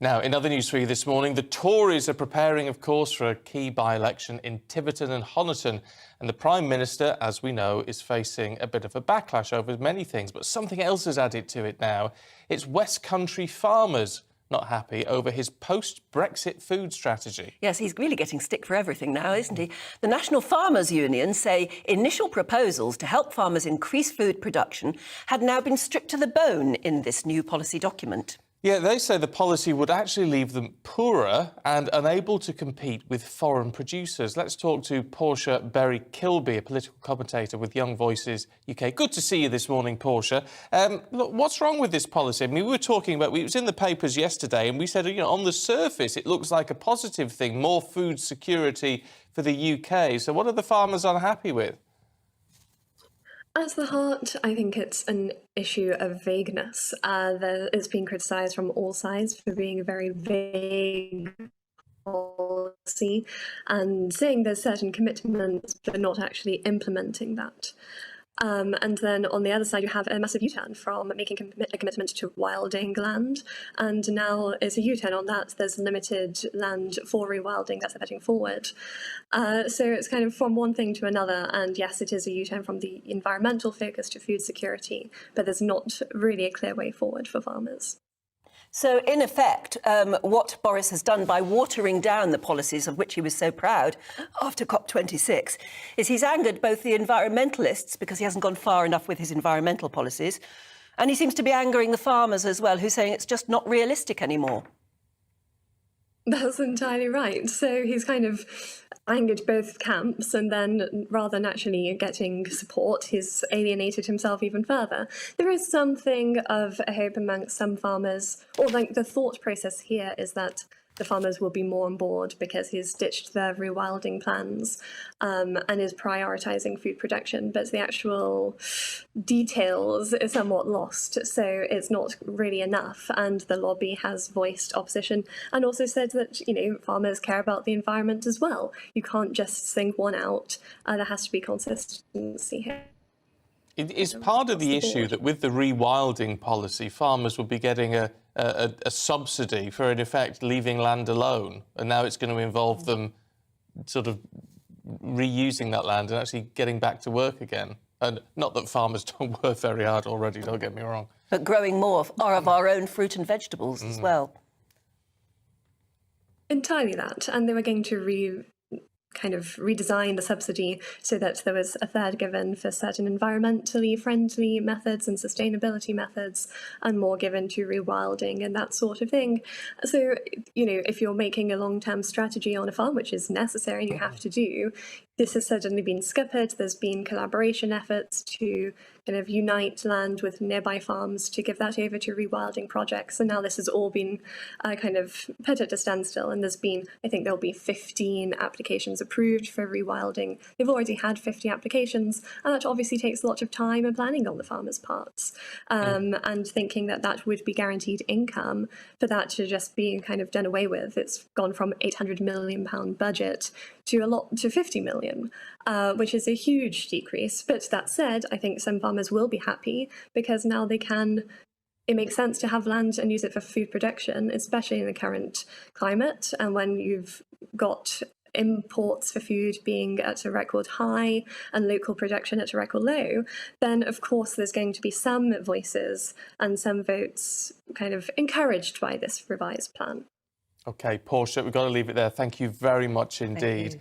Now, in other news for you this morning, the Tories are preparing, of course, for a key by-election in Tiverton and Honiton. And the Prime Minister, as we know, is facing a bit of a backlash over many things. But something else has added to it now. It's West Country farmers not happy over his post-Brexit food strategy. Yes, he's really getting stick for everything now, isn't he? The National Farmers Union say initial proposals to help farmers increase food production had now been stripped to the bone in this new policy document. Yeah, they say the policy would actually leave them poorer and unable to compete with foreign producers. Let's talk to Portia Berry-Kilby, a political commentator with Young Voices UK. Good to see you this morning, Portia. Look, what's wrong with this policy? I mean, we were talking about, it was in the papers yesterday, and we said, you know, on the surface, it looks like a positive thing, more food security for the UK. So what are the farmers unhappy with? At the heart, I think it's an issue of vagueness. It's been criticised from all sides for being a very vague policy and saying there's certain commitments but not actually implementing that. And then on the other side, you have a massive U-turn from making a commitment to wilding land. And now it's a U-turn on that. There's limited land for rewilding that's heading forward. So it's kind of from one thing to another. And yes, it is a U-turn from the environmental focus to food security, but there's not really a clear way forward for farmers. So, in effect, what Boris has done by watering down the policies of which he was so proud after COP26 is he's angered both the environmentalists because he hasn't gone far enough with his environmental policies, and he seems to be angering the farmers as well, who's saying it's just not realistic anymore. That's entirely right. So he's kind of angered both camps, and then rather than actually getting support, he's alienated himself even further. There is something of a hope amongst some farmers, or like the thought process here is that the farmers will be more on board because he's ditched their rewilding plans and is prioritising food production, but the actual details is somewhat lost, so it's not really enough. And the lobby has voiced opposition and also said that, you know, farmers care about the environment as well. You can't just sing one out. There has to be consistency here. It is part of the issue that with the rewilding policy, farmers will be getting a subsidy for, in effect, leaving land alone. And now it's going to involve them sort of reusing that land and actually getting back to work again. And not that farmers don't work very hard already, don't get me wrong. But growing more of our own fruit and vegetables as well. Entirely that. And they were going to redesign the subsidy so that there was a third given for certain environmentally friendly methods and sustainability methods, and more given to rewilding and that sort of thing. So, you know, if you're making a long-term strategy on a farm, which is necessary and you have to do, this has suddenly been scuppered. There's been collaboration efforts to kind of unite land with nearby farms to give that over to rewilding projects. And now this has all been kind of put at a standstill. And there's been, I think there'll be 15 applications approved for rewilding. They've already had 50 applications. And that obviously takes a lot of time and planning on the farmers' parts. And thinking that that would be guaranteed income, for that to just be kind of done away with. It's gone from £800 million budget to 50 million, which is a huge decrease. But that said, I think some farmers will be happy because now they can. It makes sense to have land and use it for food production, especially in the current climate. And when you've got imports for food being at a record high and local production at a record low, then of course there's going to be some voices and some votes kind of encouraged by this revised plan. OK, Portia, we've got to leave it there. Thank you very much indeed.